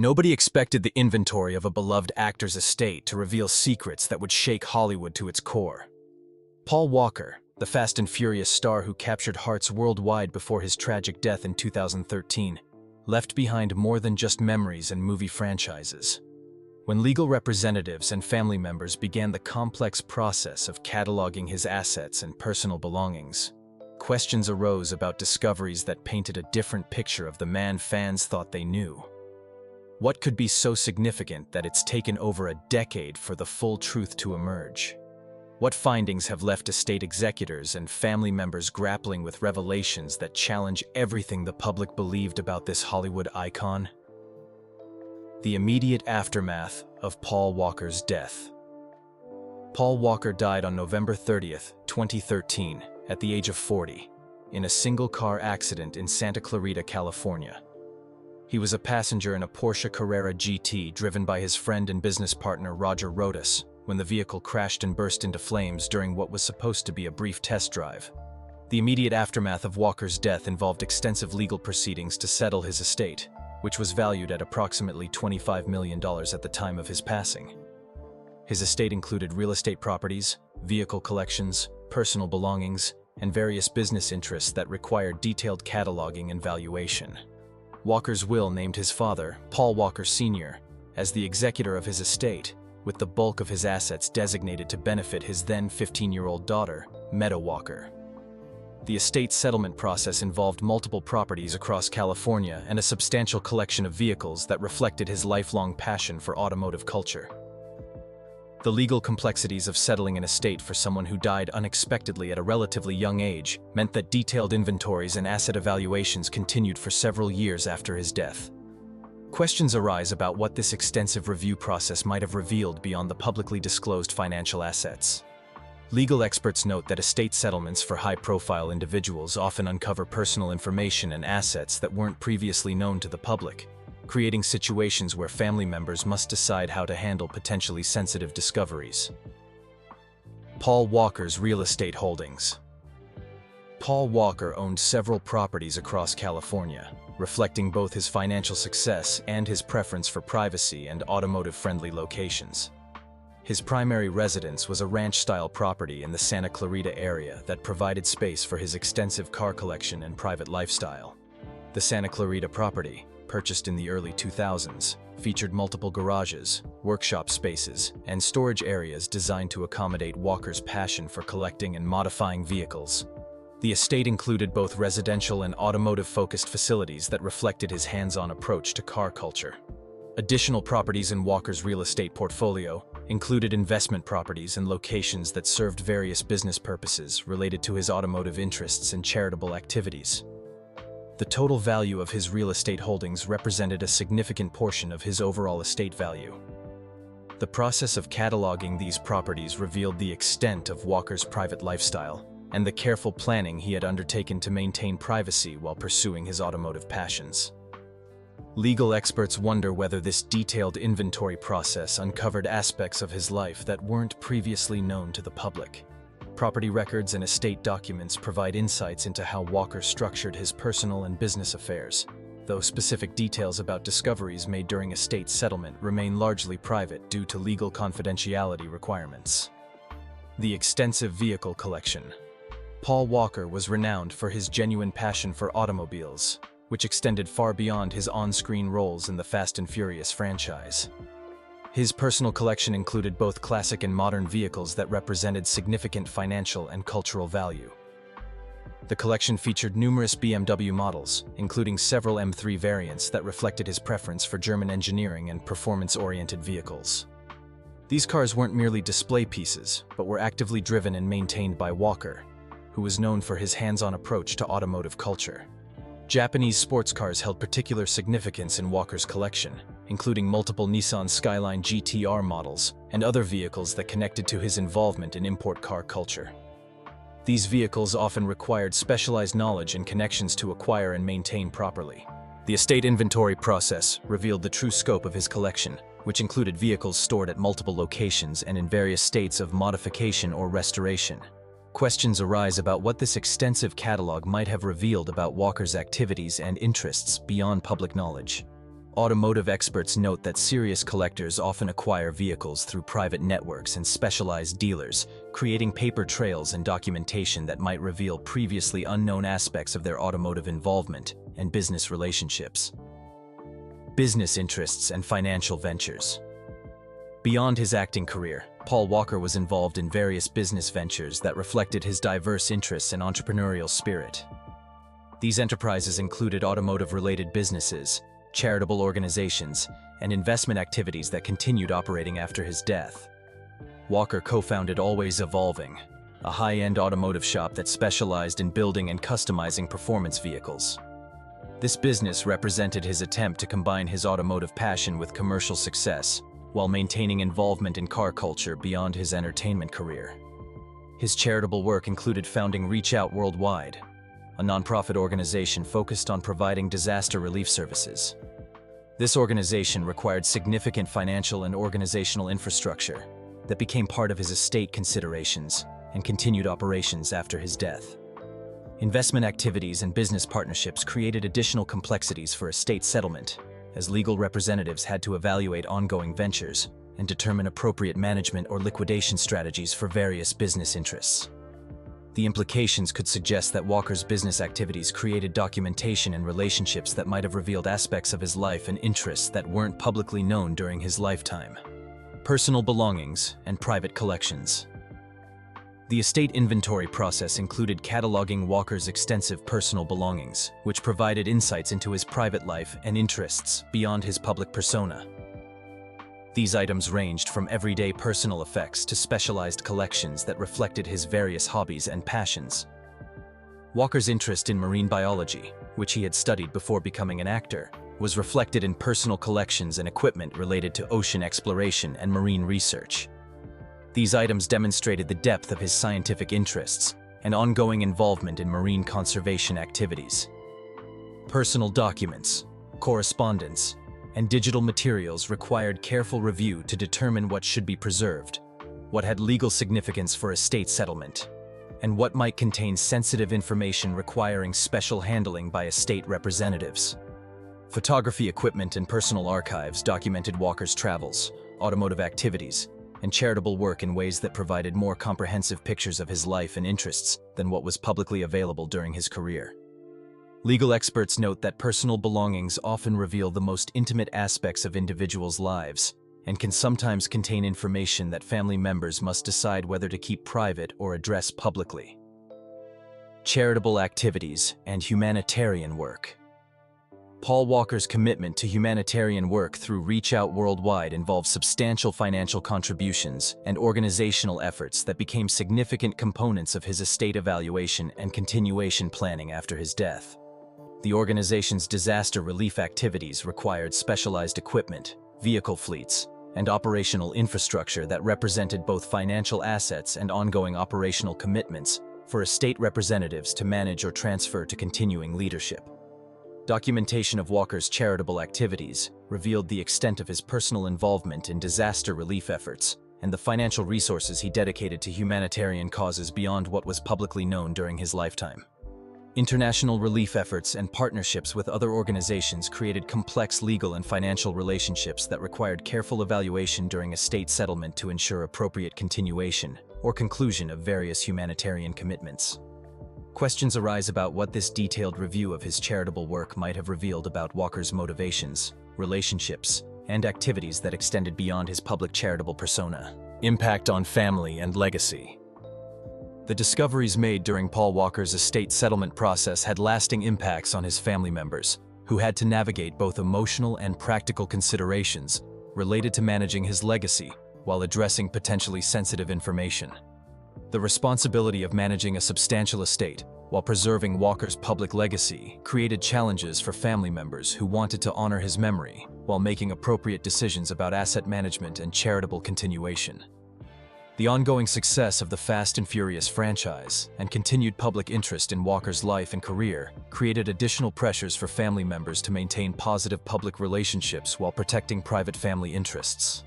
Nobody expected the inventory of a beloved actor's estate to reveal secrets that would shake Hollywood to its core. Paul Walker, the Fast and Furious star who captured hearts worldwide before his tragic death in 2013, left behind more than just memories and movie franchises. When legal representatives and family members began the complex process of cataloging his assets and personal belongings, questions arose about discoveries that painted a different picture of the man fans thought they knew. What could be so significant that it's taken over a decade for the full truth to emerge? What findings have left estate executors and family members grappling with revelations that challenge everything the public believed about this Hollywood icon? The immediate aftermath of Paul Walker's death. Paul Walker died on November 30th, 2013, at the age of 40, in a single-car accident in Santa Clarita, California. He was a passenger in a Porsche Carrera GT driven by his friend and business partner Roger Rodas when the vehicle crashed and burst into flames during what was supposed to be a brief test drive. The immediate aftermath of Walker's death involved extensive legal proceedings to settle his estate, which was valued at approximately $25 million at the time of his passing. His estate included real estate properties, vehicle collections, personal belongings, and various business interests that required detailed cataloging and valuation. Walker's will named his father, Paul Walker Sr., as the executor of his estate, with the bulk of his assets designated to benefit his then 15-year-old daughter, Meta Walker. The estate settlement process involved multiple properties across California and a substantial collection of vehicles that reflected his lifelong passion for automotive culture. The legal complexities of settling an estate for someone who died unexpectedly at a relatively young age meant that detailed inventories and asset evaluations continued for several years after his death. Questions arise about what this extensive review process might have revealed beyond the publicly disclosed financial assets. Legal experts note that estate settlements for high-profile individuals often uncover personal information and assets that weren't previously known to the public, creating situations where family members must decide how to handle potentially sensitive discoveries. Paul Walker's real estate holdings. Paul Walker owned several properties across California, reflecting both his financial success and his preference for privacy and automotive-friendly locations. His primary residence was a ranch-style property in the Santa Clarita area that provided space for his extensive car collection and private lifestyle. The Santa Clarita property, purchased in the early 2000s, featured multiple garages, workshop spaces, and storage areas designed to accommodate Walker's passion for collecting and modifying vehicles. The estate included both residential and automotive-focused facilities that reflected his hands-on approach to car culture. Additional properties in Walker's real estate portfolio included investment properties and locations that served various business purposes related to his automotive interests and charitable activities. The total value of his real estate holdings represented a significant portion of his overall estate value. The process of cataloging these properties revealed the extent of Walker's private lifestyle and the careful planning he had undertaken to maintain privacy while pursuing his automotive passions. Legal experts wonder whether this detailed inventory process uncovered aspects of his life that weren't previously known to the public. Property records and estate documents provide insights into how Walker structured his personal and business affairs, though specific details about discoveries made during estate settlement remain largely private due to legal confidentiality requirements. The extensive vehicle collection. Paul Walker was renowned for his genuine passion for automobiles, which extended far beyond his on-screen roles in the Fast and Furious franchise. His personal collection included both classic and modern vehicles that represented significant financial and cultural value. The collection featured numerous BMW models, including several M3 variants that reflected his preference for German engineering and performance-oriented vehicles. These cars weren't merely display pieces, but were actively driven and maintained by Walker, who was known for his hands-on approach to automotive culture. Japanese sports cars held particular significance in Walker's collection, including multiple Nissan Skyline GTR models and other vehicles that connected to his involvement in import car culture. These vehicles often required specialized knowledge and connections to acquire and maintain properly. The estate inventory process revealed the true scope of his collection, which included vehicles stored at multiple locations and in various states of modification or restoration. Questions arise about what this extensive catalog might have revealed about Walker's activities and interests beyond public knowledge. Automotive experts note that serious collectors often acquire vehicles through private networks and specialized dealers, creating paper trails and documentation that might reveal previously unknown aspects of their automotive involvement and business relationships. Business interests and financial ventures. Beyond his acting career, Paul Walker was involved in various business ventures that reflected his diverse interests and entrepreneurial spirit. These enterprises included automotive-related businesses, charitable organizations, and investment activities that continued operating after his death. Walker co-founded Always Evolving, a high-end automotive shop that specialized in building and customizing performance vehicles. This business represented his attempt to combine his automotive passion with commercial success, while maintaining involvement in car culture beyond his entertainment career. His charitable work included founding Reach Out Worldwide, a nonprofit organization focused on providing disaster relief services. This organization required significant financial and organizational infrastructure that became part of his estate considerations and continued operations after his death. Investment activities and business partnerships created additional complexities for estate settlement, as legal representatives had to evaluate ongoing ventures and determine appropriate management or liquidation strategies for various business interests. The implications could suggest that Walker's business activities created documentation and relationships that might have revealed aspects of his life and interests that weren't publicly known during his lifetime. Personal belongings and private collections. The estate inventory process included cataloging Walker's extensive personal belongings, which provided insights into his private life and interests beyond his public persona. These items ranged from everyday personal effects to specialized collections that reflected his various hobbies and passions. Walker's interest in marine biology, which he had studied before becoming an actor, was reflected in personal collections and equipment related to ocean exploration and marine research. These items demonstrated the depth of his scientific interests and ongoing involvement in marine conservation activities. Personal documents, correspondence, and digital materials required careful review to determine what should be preserved, what had legal significance for estate settlement, and what might contain sensitive information requiring special handling by estate representatives. Photography equipment and personal archives documented Walker's travels, automotive activities, and charitable work in ways that provided more comprehensive pictures of his life and interests than what was publicly available during his career. Legal experts note that personal belongings often reveal the most intimate aspects of individuals' lives and can sometimes contain information that family members must decide whether to keep private or address publicly. Charitable activities and humanitarian work. Paul Walker's commitment to humanitarian work through Reach Out Worldwide involved substantial financial contributions and organizational efforts that became significant components of his estate evaluation and continuation planning after his death. The organization's disaster relief activities required specialized equipment, vehicle fleets, and operational infrastructure that represented both financial assets and ongoing operational commitments for estate representatives to manage or transfer to continuing leadership. Documentation of Walker's charitable activities revealed the extent of his personal involvement in disaster relief efforts and the financial resources he dedicated to humanitarian causes beyond what was publicly known during his lifetime. International relief efforts and partnerships with other organizations created complex legal and financial relationships that required careful evaluation during estate settlement to ensure appropriate continuation or conclusion of various humanitarian commitments. Questions arise about what this detailed review of his charitable work might have revealed about Walker's motivations, relationships, and activities that extended beyond his public charitable persona. Impact on family and legacy. The discoveries made during Paul Walker's estate settlement process had lasting impacts on his family members, who had to navigate both emotional and practical considerations related to managing his legacy while addressing potentially sensitive information. The responsibility of managing a substantial estate while preserving Walker's public legacy created challenges for family members who wanted to honor his memory while making appropriate decisions about asset management and charitable continuation. The ongoing success of the Fast and Furious franchise and continued public interest in Walker's life and career created additional pressures for family members to maintain positive public relationships while protecting private family interests.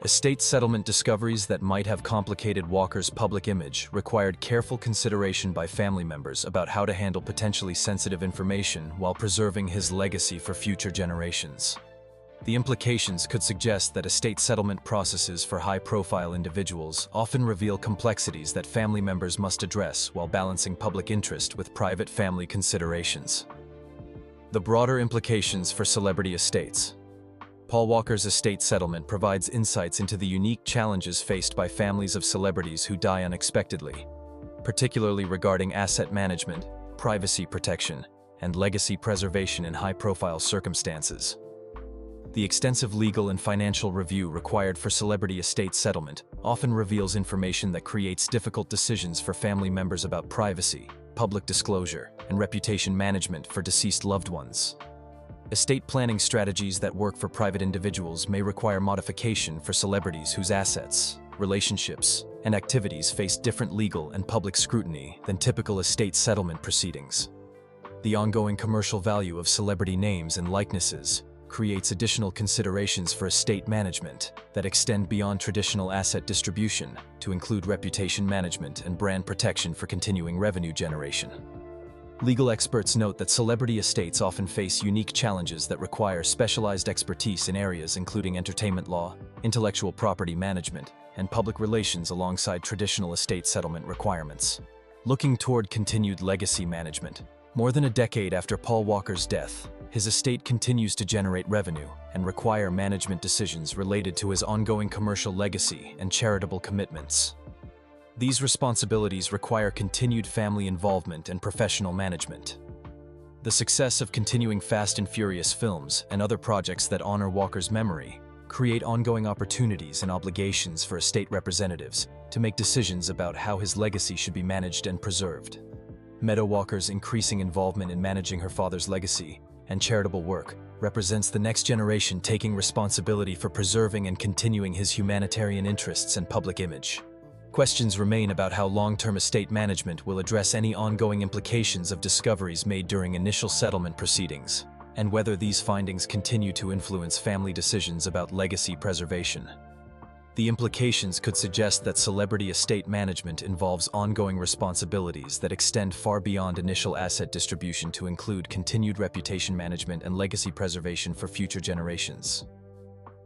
Estate settlement discoveries that might have complicated Walker's public image required careful consideration by family members about how to handle potentially sensitive information while preserving his legacy for future generations. The implications could suggest that estate settlement processes for high-profile individuals often reveal complexities that family members must address while balancing public interest with private family considerations. The broader implications for celebrity estates. Paul Walker's estate settlement provides insights into the unique challenges faced by families of celebrities who die unexpectedly, particularly regarding asset management, privacy protection, and legacy preservation in high-profile circumstances. The extensive legal and financial review required for celebrity estate settlement often reveals information that creates difficult decisions for family members about privacy, public disclosure, and reputation management for deceased loved ones. Estate planning strategies that work for private individuals may require modification for celebrities whose assets, relationships, and activities face different legal and public scrutiny than typical estate settlement proceedings. The ongoing commercial value of celebrity names and likenesses creates additional considerations for estate management that extend beyond traditional asset distribution to include reputation management and brand protection for continuing revenue generation. Legal experts note that celebrity estates often face unique challenges that require specialized expertise in areas including entertainment law, intellectual property management, and public relations alongside traditional estate settlement requirements. Looking toward continued legacy management. More than a decade after Paul Walker's death, his estate continues to generate revenue and require management decisions related to his ongoing commercial legacy and charitable commitments. These responsibilities require continued family involvement and professional management. The success of continuing Fast and Furious films and other projects that honor Walker's memory create ongoing opportunities and obligations for estate representatives to make decisions about how his legacy should be managed and preserved. Meadow Walker's increasing involvement in managing her father's legacy and charitable work represents the next generation taking responsibility for preserving and continuing his humanitarian interests and public image. Questions remain about how long-term estate management will address any ongoing implications of discoveries made during initial settlement proceedings, and whether these findings continue to influence family decisions about legacy preservation. The implications could suggest that celebrity estate management involves ongoing responsibilities that extend far beyond initial asset distribution to include continued reputation management and legacy preservation for future generations.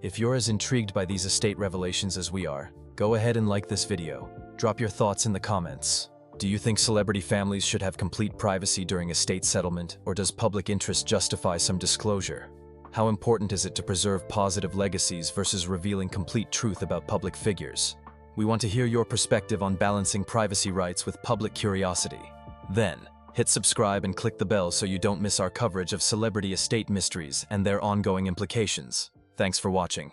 If you're as intrigued by these estate revelations as we are, go ahead and like this video. Drop your thoughts in the comments. Do you think celebrity families should have complete privacy during estate settlement, or does public interest justify some disclosure? How important is it to preserve positive legacies versus revealing complete truth about public figures? We want to hear your perspective on balancing privacy rights with public curiosity. Then, hit subscribe and click the bell so you don't miss our coverage of celebrity estate mysteries and their ongoing implications. Thanks for watching.